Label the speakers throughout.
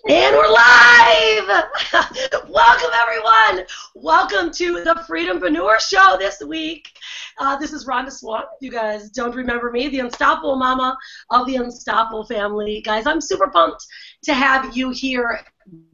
Speaker 1: And we're live! Welcome, everyone. Welcome to the Preneur Show this week. This is Rhonda Swan. If you guys don't remember me, the Unstoppable Mama of the Unstoppable family. Guys, I'm super pumped to have you here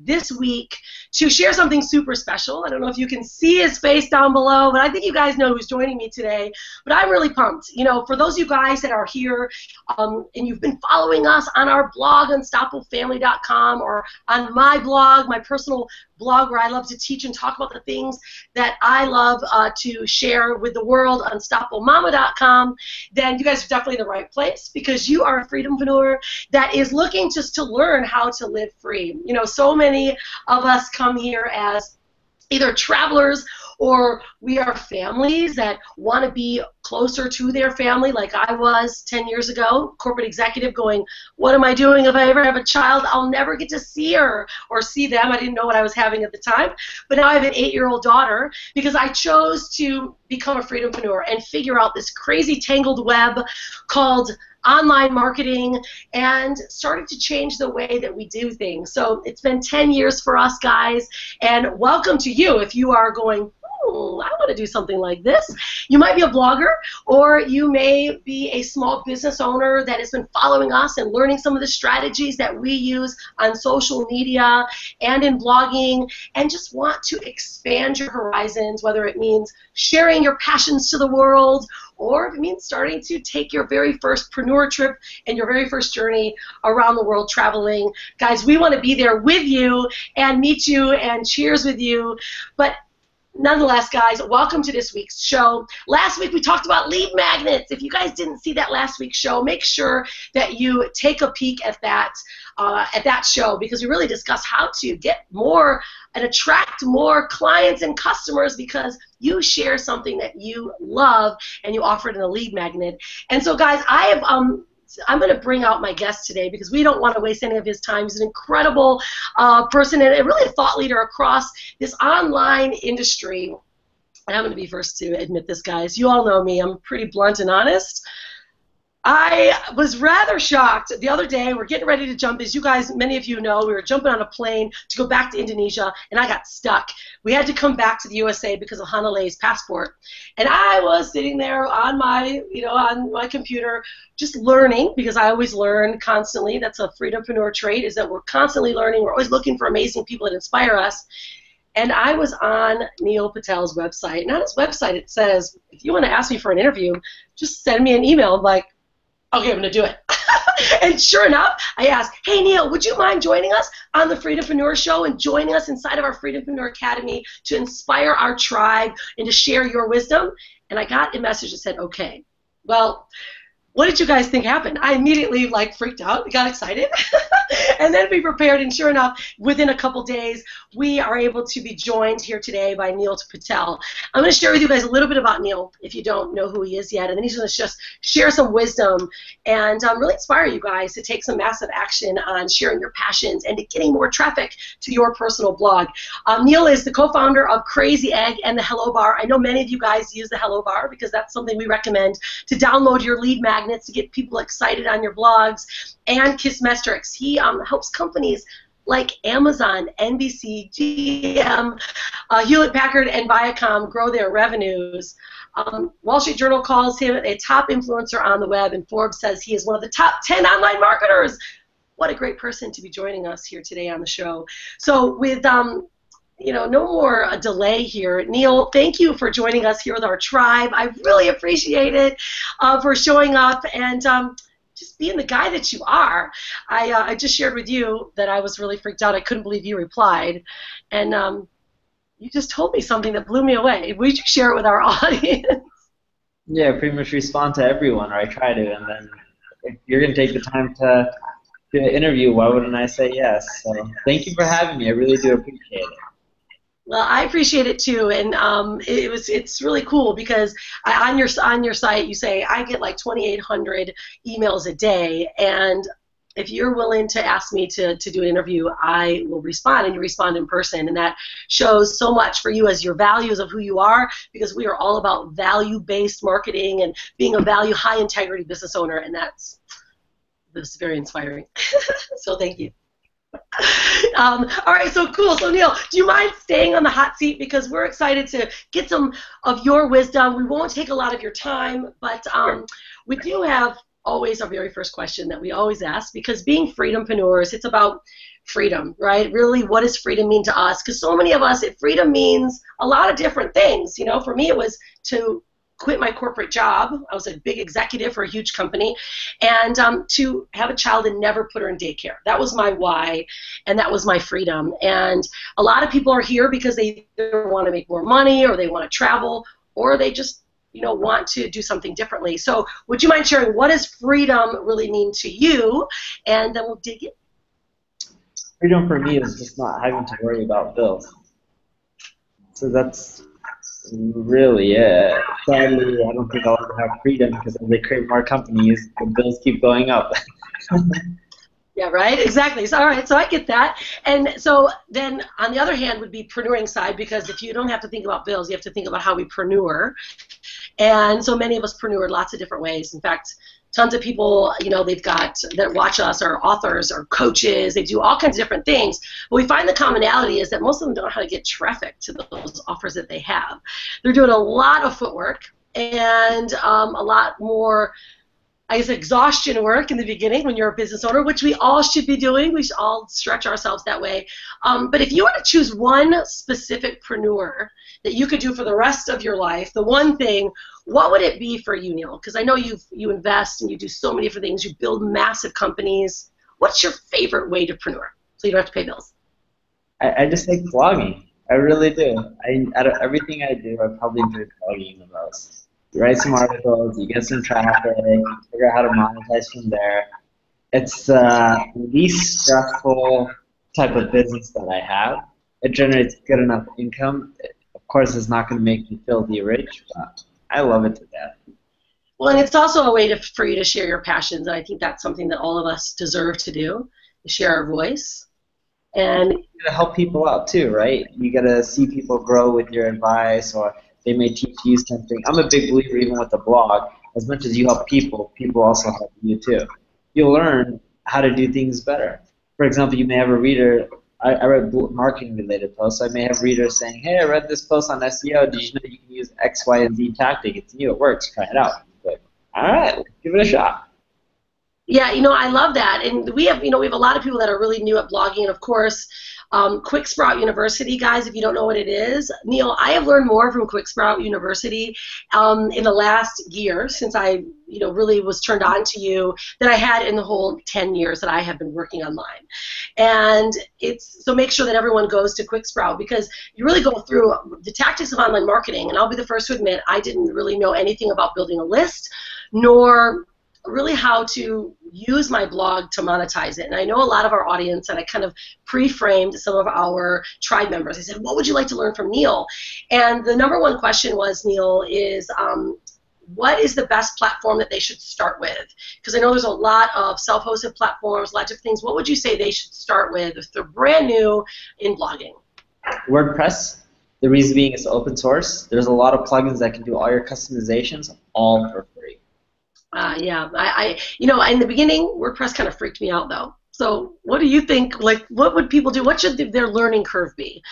Speaker 1: this week to share something super special. I don't know if you can see his face down below, but I think you guys know who's joining me today. But I'm really pumped. You know, for those of you guys that are here and you've been following us on our blog, unstoppablefamily.com, or on my blog, my personal blog where I love to teach and talk about the things that I love to share with the world, unstoppablemama.com, then you guys are definitely in the right place because you are a freedompreneur that is looking just to learn how to live free. You know, so many of us come here as either travelers or we are families that want to be closer to their family, like I was 10 years ago, corporate executive going, what am I doing if I ever have a child? I'll never get to see her or see them. I didn't know what I was having at the time. But now I have an 8-year-old daughter because I chose to become a freedompreneur and figure out this crazy tangled web called online marketing and started to change the way that we do things. So it's been 10 years for us, guys, and welcome to you if you are going, I want to do something like this. You might be a blogger, or you may be a small business owner that has been following us and learning some of the strategies that we use on social media and in blogging, and just want to expand your horizons, whether it means sharing your passions to the world, or if it means starting to take your very first preneur trip and your very first journey around the world traveling. Guys, we want to be there with you and meet you and cheers with you. But nonetheless, guys, welcome to this week's show. Last week we talked about lead magnets. If you guys didn't see that last week's show, make sure that you take a peek at that show, because we really discussed how to get more and attract more clients and customers because you share something that you love and you offer it in a lead magnet. And so, guys, I'm going to bring out my guest today because we don't want to waste any of his time. He's an incredible person and really a thought leader across this online industry. And I'm going to be first to admit this, guys. You all know me. I'm pretty blunt and honest. I was rather shocked the other day. We're getting ready to jump. As you guys, many of you know, we were jumping on a plane to go back to Indonesia, and I got stuck. We had to come back to the USA because of Hanale's passport. And I was sitting there on my computer just learning, because I always learn constantly. That's a freedompreneur trait, is that we're constantly learning. We're always looking for amazing people that inspire us. And I was on Neil Patel's website. And on his website it says, if you want to ask me for an interview, just send me an email. I'm like, okay, I'm going to do it. And sure enough, I asked, hey, Neil, would you mind joining us on the Freedompreneur Show and joining us inside of our Freedompreneur Academy to inspire our tribe and to share your wisdom? And I got a message that said, okay. Well, what did you guys think happened? I immediately freaked out, got excited, and then we prepared, and sure enough, within a couple days, we are able to be joined here today by Neil Patel. I'm going to share with you guys a little bit about Neil if you don't know who he is yet, and then he's going to just share some wisdom and really inspire you guys to take some massive action on sharing your passions and to getting more traffic to your personal blog. Neil is the co-founder of Crazy Egg and the Hello Bar. I know many of you guys use the Hello Bar because that's something we recommend to download your lead magnets to get people excited on your blogs, and Kissmetrics. He helps companies like Amazon, NBC, GM, Hewlett-Packard, and Viacom grow their revenues. Wall Street Journal calls him a top influencer on the web, and Forbes says he is one of the top 10 online marketers. What a great person to be joining us here today on the show. So with no more delay here. Neil, thank you for joining us here with our tribe. I really appreciate it for showing up and just being the guy that you are. I just shared with you that I was really freaked out. I couldn't believe you replied. And you just told me something that blew me away. Would you share it with our audience?
Speaker 2: Yeah, I pretty much respond to everyone, or I try to. And then if you're going to take the time to do an interview, why wouldn't I say yes? So thank you for having me. I really do appreciate it.
Speaker 1: Well, I appreciate it too, and it's really cool because on your site you say I get like 2,800 emails a day, and if you're willing to ask me to do an interview, I will respond, and you respond in person, and that shows so much for you as your values of who you are, because we are all about value-based marketing and being a value, high-integrity business owner, and that's very inspiring. So thank you. All right, so cool. So Neil, do you mind staying on the hot seat because we're excited to get some of your wisdom. We won't take a lot of your time, but we do have always our very first question that we always ask because being freedompreneurs, it's about freedom, right? Really, what does freedom mean to us? Because so many of us, freedom means a lot of different things. You know, for me, it was to quit my corporate job. I was a big executive for a huge company, and to have a child and never put her in daycare. That was my why, and that was my freedom. And a lot of people are here because they either want to make more money, or they want to travel, or they just want to do something differently. So would you mind sharing what does freedom really mean to you? And then we'll dig in.
Speaker 2: Freedom for me is just not having to worry about bills. So that's really it. Sadly, I don't think I'll ever have freedom because as they create more companies, the bills keep going up.
Speaker 1: Yeah, right? Exactly. So, all right, so I get that. And so then on the other hand would be preneuring side, because if you don't have to think about bills, you have to think about how we preneur. And so many of us preneur lots of different ways. In fact, tons of people, they've got that watch us are authors or coaches. They do all kinds of different things. But we find the commonality is that most of them don't know how to get traffic to those offers that they have. They're doing a lot of footwork and a lot more, I guess, exhaustion work in the beginning when you're a business owner, which we all should be doing. We should all stretch ourselves that way. But if you were to choose one specific preneur that you could do for the rest of your life, the one thing, what would it be for you, Neil? Because I know you invest and you do so many different things. You build massive companies. What's your favorite way to preneur so you don't have to pay bills?
Speaker 2: I just like blogging. I really do. Out of everything I do, I probably enjoy blogging the most. You write some articles, you get some traffic, you figure out how to monetize from there. It's the least stressful type of business that I have. It generates good enough income. Of course, it's not going to make me filthy rich, but I love it to death.
Speaker 1: Well, and it's also a way for you to share your passions, and I think that's something that all of us deserve to do, to share our voice. And
Speaker 2: you gotta help people out too, right? You gotta see people grow with your advice, or they may teach you something. I'm a big believer even with the blog. As much as you help people, people also help you too. You'll learn how to do things better. For example, you may have a reader. I read marketing-related posts. So I may have readers saying, "Hey, I read this post on SEO. Did you know you can use X, Y, and Z tactic? It's new. It works. Try it out." Like, all right, let's give it a shot.
Speaker 1: Yeah, I love that, and we have a lot of people that are really new at blogging, and of course, Quick Sprout University, guys. If you don't know what it is, Neil, I have learned more from Quick Sprout University in the last year since I, really was turned on to you than I had in the whole 10 years that I have been working online. And so make sure that everyone goes to Quick Sprout because you really go through the tactics of online marketing. And I'll be the first to admit I didn't really know anything about building a list, nor really how to use my blog to monetize it. And I know a lot of our audience, and I kind of pre-framed some of our tribe members. I said, what would you like to learn from Neil? And the number one question was, Neil, is what is the best platform that they should start with? Because I know there's a lot of self-hosted platforms, a lot of different things. What would you say they should start with if they're brand new in blogging?
Speaker 2: WordPress. The reason being it's open source. There's a lot of plugins that can do all your customizations all for free.
Speaker 1: Yeah, in the beginning, WordPress kind of freaked me out, though. So what do you think, like, what would people do? What should their learning curve be?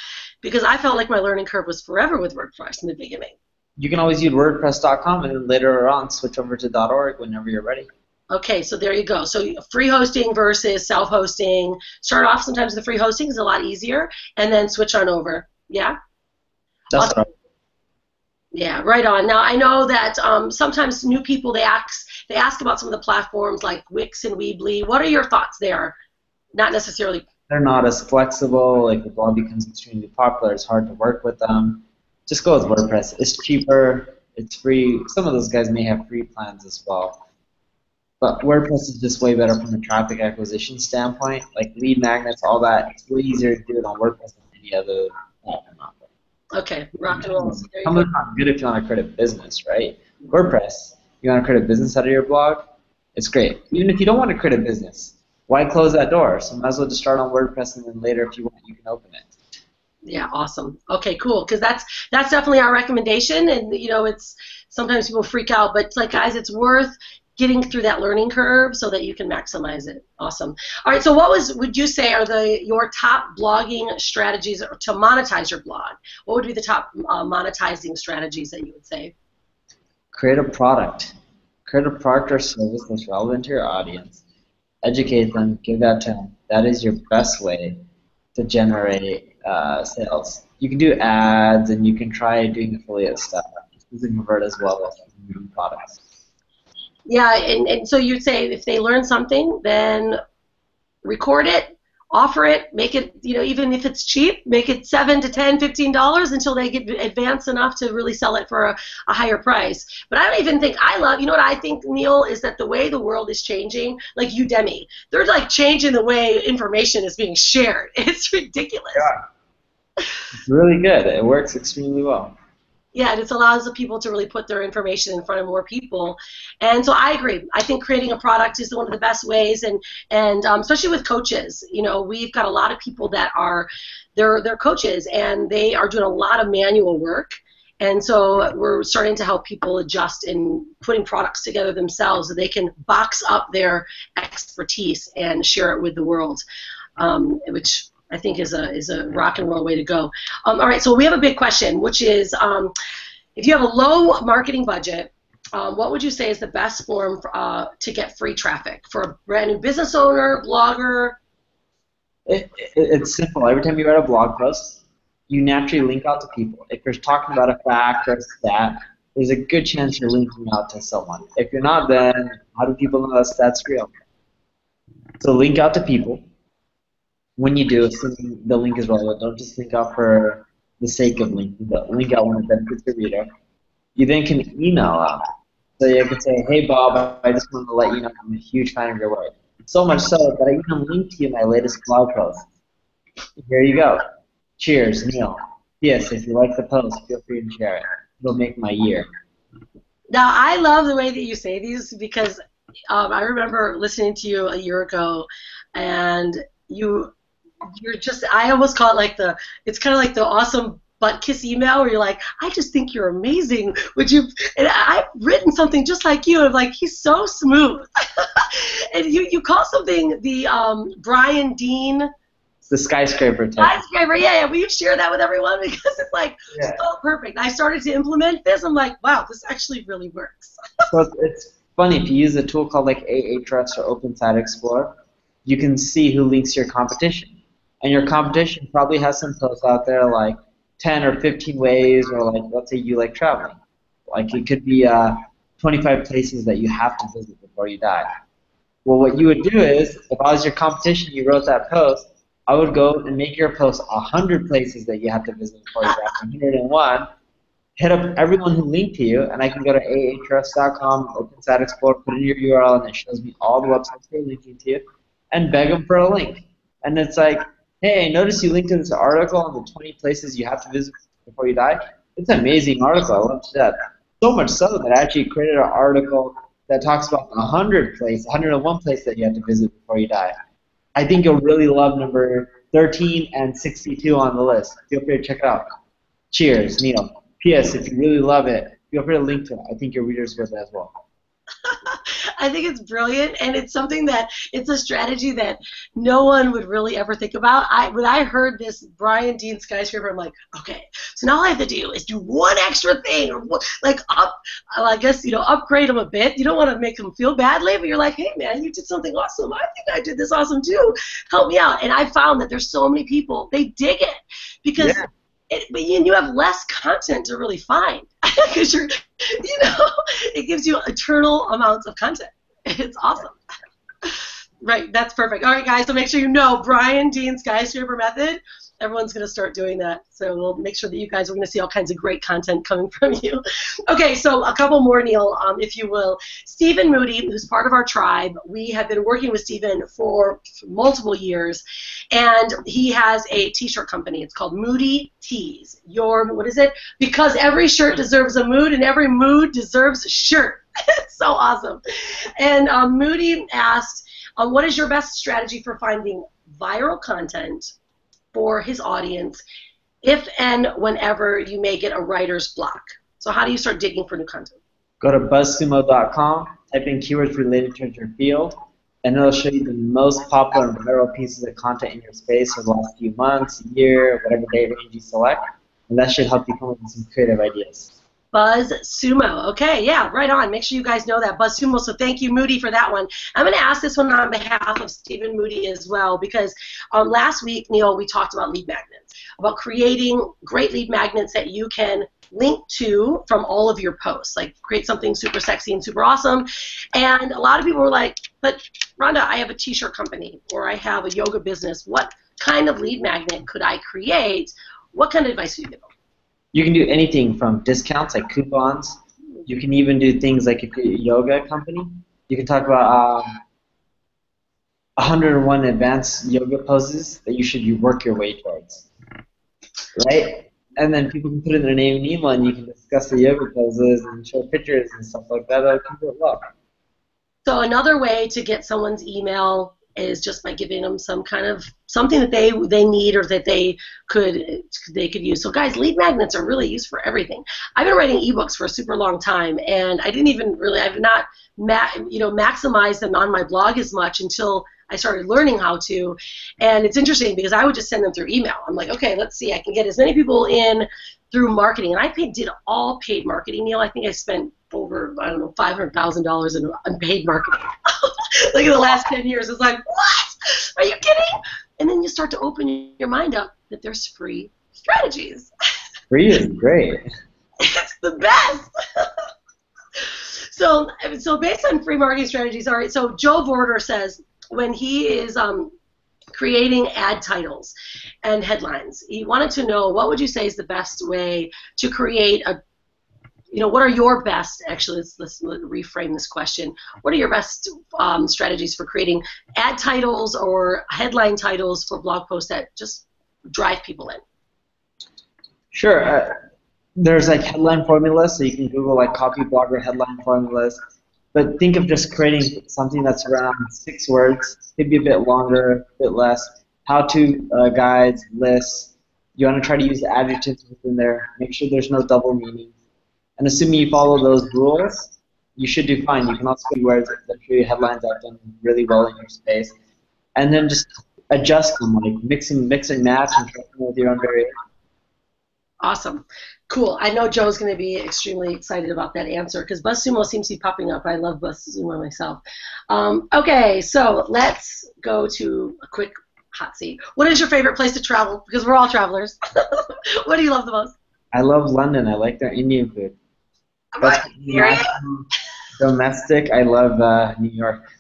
Speaker 1: Because I felt like my learning curve was forever with WordPress in the beginning.
Speaker 2: You can always use WordPress.com and then later on switch over to .org whenever you're ready.
Speaker 1: Okay, so there you go. So free hosting versus self-hosting. Start off sometimes the free hosting is a lot easier, and then switch on over. Yeah?
Speaker 2: That's right.
Speaker 1: Yeah, right on. Now I know that sometimes new people they ask about some of the platforms like Wix and Weebly. What are your thoughts there? Not necessarily.
Speaker 2: They're not as flexible. Like the blog becomes extremely popular, it's hard to work with them. Just go with WordPress. It's cheaper. It's free. Some of those guys may have free plans as well. But WordPress is just way better from a traffic acquisition standpoint. Like lead magnets, all that. It's way easier to do it on WordPress than any other platform out there.
Speaker 1: Okay, rock and roll.
Speaker 2: Something's not good if you want to create a business, right? WordPress, you want to create a business out of your blog, it's great. Even if you don't want to create a business, why close that door? So might as well just start on WordPress and then later if you want, you can open it.
Speaker 1: Yeah, awesome. Okay, cool. Because that's definitely our recommendation, and it's sometimes people freak out, but it's like, guys, it's worth getting through that learning curve so that you can maximize it. Awesome. All right, so what would you say are your top blogging strategies to monetize your blog? What would be the top monetizing strategies that you would say?
Speaker 2: Create a product. Create a product or service that's relevant to your audience. Educate them, give that to them. That is your best way to generate sales. You can do ads and you can try doing affiliate stuff. It doesn't convert as well as your own products.
Speaker 1: Yeah, and so you'd say if they learn something, then record it, offer it, make it, even if it's cheap, make it $7 to $10, $15 until they get advanced enough to really sell it for a higher price. But I don't even think what I think, Neil, is that the way the world is changing, like Udemy, they're like changing the way information is being shared. It's ridiculous.
Speaker 2: Yeah. It's really good. It works extremely well.
Speaker 1: Yeah, and it allows the people to really put their information in front of more people. And so I agree. I think creating a product is one of the best ways, and especially with coaches. We've got a lot of people that they're coaches, and they are doing a lot of manual work. And so we're starting to help people adjust in putting products together themselves so they can box up their expertise and share it with the world, which I think is a rock and roll way to go. All right, so we have a big question, which is if you have a low marketing budget, what would you say is the best form to get free traffic for a brand new business owner, blogger?
Speaker 2: It's simple. Every time you write a blog post, you naturally link out to people. If you're talking about a fact or a stat, there's a good chance you're linking out to someone. If you're not, then how do people know that stat's real? So link out to people. When you do, assuming the link is relevant, don't just link out for the sake of linking, but link out when it benefits the reader. You then can email out. So you can say, hey Bob, I just wanted to let you know I'm a huge fan of your work. So much so that I even linked to you my latest blog post. Here you go. Cheers, Neil. Yes, if you like the post, feel free to share it. It'll make my year.
Speaker 1: Now, I love the way that you say these because I remember listening to you a year ago, and you're just, I almost call it it's kind of like the awesome butt kiss email where you're like, I just think you're amazing. And I've written something just like you, and like, he's so smooth. And you call something the Brian Dean.
Speaker 2: The skyscraper type.
Speaker 1: Skyscraper, yeah. Will you share that with everyone? Because it's like so perfect. I started to implement this. I'm like, wow, this actually really works.
Speaker 2: So it's funny, if you use a tool called like Ahrefs or Open Site Explorer, you can see who links to your competition. And your competition probably has some posts out there like 10 or 15 ways, or like, let's say you like traveling. Like it could be 25 places that you have to visit before you die. Well, what you would do is, if I was your competition, you wrote that post, I would go and make your post 100 places that you have to visit before you die, 101, hit up everyone who linked to you, and I can go to ahrefs.com, Open Site Explorer, put in your URL, and it shows me all the websites they're linking to you, and beg them for a link. And it's like, hey, I noticed you linked to this article on the 20 places you have to visit before you die. It's an amazing article. I love that. So much so that I actually created an article that talks about 101 place that you have to visit before you die. I think you'll really love number 13 and 62 on the list. Feel free to check it out. Cheers, Neil. P.S. If you really love it, feel free to link to it. I think your readers will as well.
Speaker 1: I think it's brilliant, and it's something it's a strategy that no one would really ever think about. When I heard this Brian Dean skyscraper, I'm like, okay, so now all I have to do is do one extra thing, or upgrade them a bit. You don't want to make them feel badly, but you're like, hey man, you did something awesome. I think I did this awesome too. Help me out. And I found that there's so many people, they dig it because you have less content to really find because it gives you eternal amounts of content. It's awesome. Right, that's perfect. All right, guys, so make sure you know Brian Dean skyscraper method. Everyone's going to start doing that. So we'll make sure that you guys are going to see all kinds of great content coming from you. Okay, so a couple more, Neil, if you will. Stephen Moody, who's part of our tribe, we have been working with Stephen for multiple years, and he has a t-shirt company. It's called Moody Tees. What is it? Because every shirt deserves a mood, and every mood deserves a shirt. It's so awesome. And Moody asked, what is your best strategy for finding viral content for his audience if and whenever you may get a writer's block? So how do you start digging for new content?
Speaker 2: Go to buzzsumo.com, type in keywords related to your field, and it'll show you the most popular and viral pieces of content in your space for the last few months, year, whatever date range you select, and that should help you come up with some creative ideas.
Speaker 1: BuzzSumo. Okay, yeah, right on. Make sure you guys know that. BuzzSumo, so thank you, Moody, for that one. I'm going to ask this one on behalf of Stephen Moody as well, because last week, Neil, we talked about lead magnets, about creating great lead magnets that you can link to from all of your posts, like create something super sexy and super awesome. And a lot of people were like, but Rhonda, I have a t-shirt company, or I have a yoga business. What kind of lead magnet could I create? What kind of advice do you give them?
Speaker 2: You can do anything from discounts like coupons. You can even do things like if you're a yoga company. You can talk about 101 advanced yoga poses that you should work your way towards, right? And then people can put in their name and email, and you can discuss the yoga poses and show pictures and stuff like that. That'll keep it low. So
Speaker 1: another way to get someone's email is just by giving them some kind of something that they need or that they could use. So guys, lead magnets are really used for everything. I've been writing ebooks for a super long time, and I've not maximized them on my blog as much until I started learning how to. And it's interesting because I would just send them through email. I'm like, okay, let's see, I can get as many people in through marketing. And I did all paid marketing, Neil. I think I spent over, I don't know, $500,000 in paid marketing. Look at the last 10 years. It's like, what? Are you kidding? And then you start to open your mind up that there's free strategies.
Speaker 2: Free is great.
Speaker 1: It's the best. So based on free marketing strategies, all right, so Joe Vorder says when he is creating ad titles and headlines, he wanted to know what would you say is the best way to create what are your best, actually, let's reframe this question. What are your best strategies for creating ad titles or headline titles for blog posts that just drive people in?
Speaker 2: Sure. There's like headline formulas, so you can Google like copy blogger headline formulas. But think of just creating something that's around 6 words, maybe a bit longer, a bit less. How-to guides, lists. You want to try to use adjectives within there. Make sure there's no double meaning. And assuming you follow those rules, you should do fine. You can also do words that show you headlines that have done really well in your space. And then just adjust them, like mix and match and try them with your own variation.
Speaker 1: Awesome. Cool. I know Joe's going to be extremely excited about that answer because BuzzSumo seems to be popping up. I love BuzzSumo myself. Okay, so let's go to a quick hot seat. What is your favorite place to travel? Because we're all travelers. What do you love the most?
Speaker 2: I love London. I like their Indian food. That's domestic. I love New York.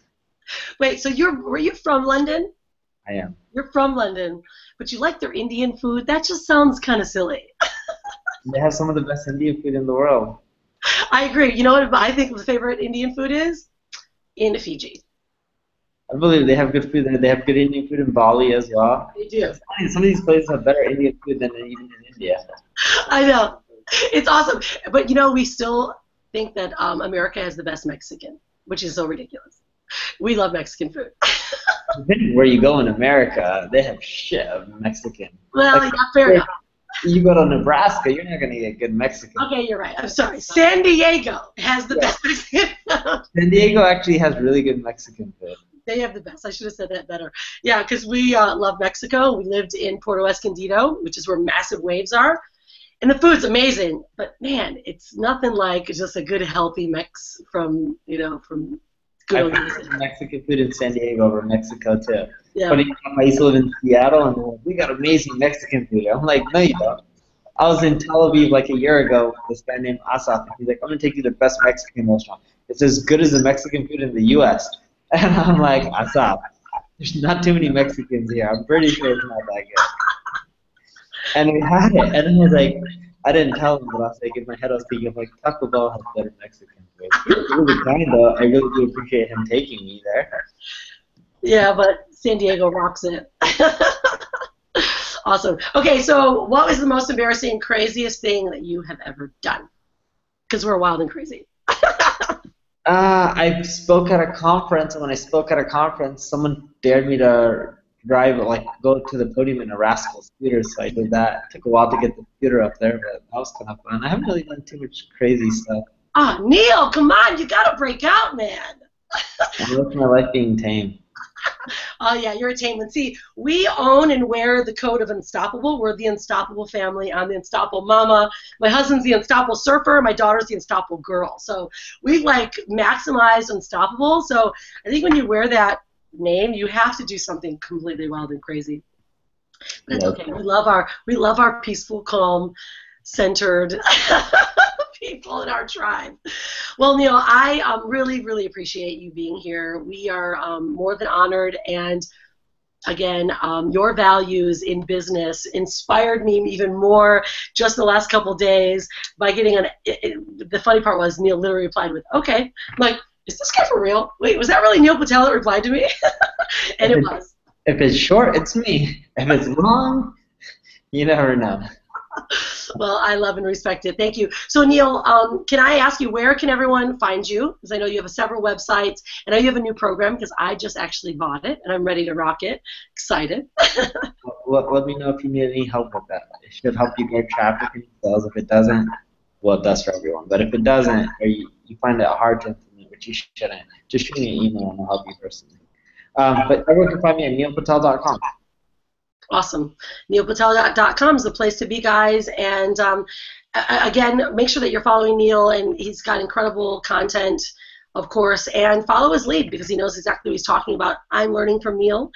Speaker 1: Wait, so were you from London?
Speaker 2: I am.
Speaker 1: You're from London, but you like their Indian food? That just sounds kind of silly.
Speaker 2: They have some of the best Indian food in the world.
Speaker 1: I agree. You know what I think my favorite Indian food is? In Fiji.
Speaker 2: I believe they have good food there. They have good Indian food in Bali as well.
Speaker 1: They do.
Speaker 2: Some of these places have better Indian food than even in India.
Speaker 1: I know. It's awesome. But, we still think that America has the best Mexican, which is so ridiculous. We love Mexican food.
Speaker 2: Depending where you go in America, they have shit of Mexican.
Speaker 1: Well, yeah, fair enough.
Speaker 2: You go to Nebraska, you're not going to get good Mexican.
Speaker 1: Okay, you're right. I'm sorry. San Diego has the best Mexican food.
Speaker 2: San Diego actually has really good Mexican food.
Speaker 1: They have the best. I should have said that better. Yeah, because we love Mexico. We lived in Puerto Escondido, which is where massive waves are. And the food's amazing. But, man, it's nothing like just a good, healthy mix from good
Speaker 2: Mexican food in San Diego over Mexico, too.
Speaker 1: Yeah.
Speaker 2: But I used to live in Seattle, and they're like, we got amazing Mexican food. I'm like, no, you don't. I was in Tel Aviv like a year ago with this guy named Asaf, and he's like, I'm going to take you to the best Mexican restaurant. It's as good as the Mexican food in the U.S. And I'm like, Asaf, there's not too many Mexicans here. I'm pretty sure it's not that good. And we had it, and I was like, I didn't tell him, but I was like, in my head I was thinking, like, Taco Bell has better Mexican food. It was kind though. I really do appreciate him taking me there.
Speaker 1: Yeah, but San Diego rocks it. Awesome. Okay, so what was the most embarrassing, craziest thing that you have ever done? Because we're wild and crazy.
Speaker 2: I spoke at a conference, and when I spoke at a conference, someone dared me to go to the podium in a Rascal scooter, so I did that. It took a while to get the scooter up there, but that was kind of fun. I haven't really done too much crazy stuff.
Speaker 1: Ah, Neil, come on, you gotta break out, man.
Speaker 2: I love my life being tame.
Speaker 1: Oh, yeah, you're a tame one. See, we own and wear the code of Unstoppable. We're the Unstoppable family. I'm the Unstoppable mama. My husband's the Unstoppable surfer. My daughter's the Unstoppable girl. So we've, like, maximized Unstoppable. So I think when you wear that name, you have to do something completely wild and crazy. But it's okay. We love our peaceful, calm, centered people in our tribe. Well, Neil, I really, really appreciate you being here. We are more than honored, and again, your values in business inspired me even more just the last couple days by getting the funny part was Neil literally replied with, okay. I'm like, is this guy for real? Wait, was that really Neil Patel that replied to me? And it was.
Speaker 2: If it's short, it's me. If it's long, you never know.
Speaker 1: Well, I love and respect it. Thank you. So, Neil, can I ask you, where can everyone find you? Because I know you have several websites. I know you have a new program because I just actually bought it, and I'm ready to rock it. Excited.
Speaker 2: Let me know if you need any help with that. It should help you grow traffic and sales. If it doesn't, well, it does for everyone. But if it doesn't, or you find it hard to implement, which you shouldn't, just shoot me an email and I'll help you personally. But everyone can find me at neilpatel.com.
Speaker 1: Awesome. NeilPatel.com is the place to be, guys. And again, make sure that you're following Neil, and he's got incredible content, of course, and follow his lead because he knows exactly what he's talking about. I'm learning from Neil.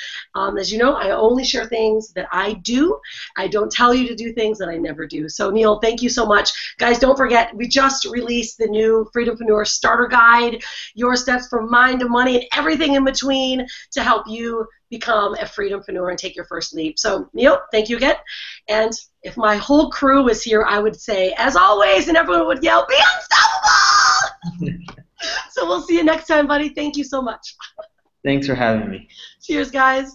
Speaker 1: As you know, I only share things that I do. I don't tell you to do things that I never do. So, Neil, thank you so much. Guys, don't forget, we just released the new Freedompreneur Starter Guide, your steps from mind to money and everything in between to help you become a freedompreneur and take your first leap. So, Neil, thank you again. And if my whole crew was here, I would say, as always, and everyone would yell, be unstoppable! So we'll see you next time, buddy. Thank you so much.
Speaker 2: Thanks for having me.
Speaker 1: Cheers, guys.